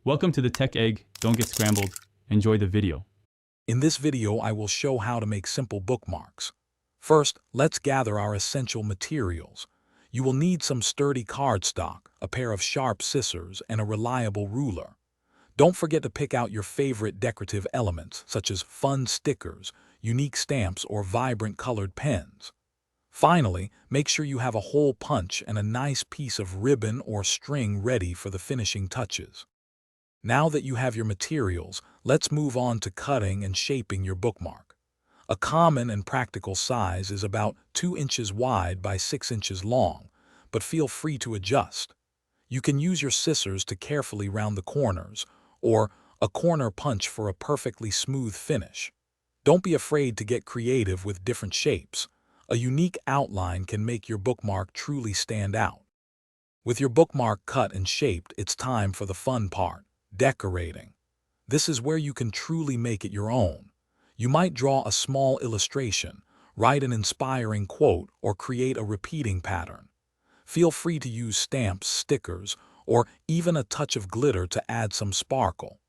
Welcome to the Tech Egg. Don't get scrambled. Enjoy the video. In this video, I will show how to make simple bookmarks. First, let's gather our essential materials. You will need some sturdy cardstock, a pair of sharp scissors, and a reliable ruler. Don't forget to pick out your favorite decorative elements, such as fun stickers, unique stamps, or vibrant colored pens. Finally, make sure you have a hole punch and a nice piece of ribbon or string ready for the finishing touches. Now that you have your materials, let's move on to cutting and shaping your bookmark. A common and practical size is about 2 inches wide by 6 inches long, but feel free to adjust. You can use your scissors to carefully round the corners, or a corner punch for a perfectly smooth finish. Don't be afraid to get creative with different shapes. A unique outline can make your bookmark truly stand out. With your bookmark cut and shaped, it's time for the fun part. Decorating. This is where you can truly make it your own. You might draw a small illustration, write an inspiring quote, or create a repeating pattern. Feel free to use stamps, stickers, or even a touch of glitter to add some sparkle.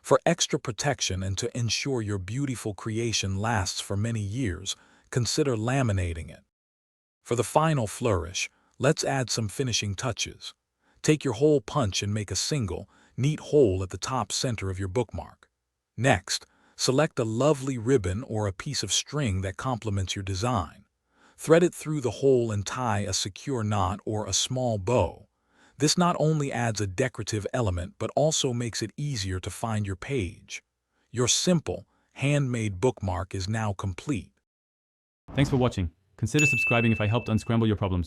For extra protection and to ensure your beautiful creation lasts for many years, consider laminating it. For the final flourish, let's add some finishing touches. Take your hole punch and make a single, neat hole at the top center of your bookmark. Next, select a lovely ribbon or a piece of string that complements your design. Thread it through the hole and tie a secure knot or a small bow. This not only adds a decorative element but also makes it easier to find your page. Your simple, handmade bookmark is now complete. Thanks for watching. Consider subscribing if I helped unscramble your problems.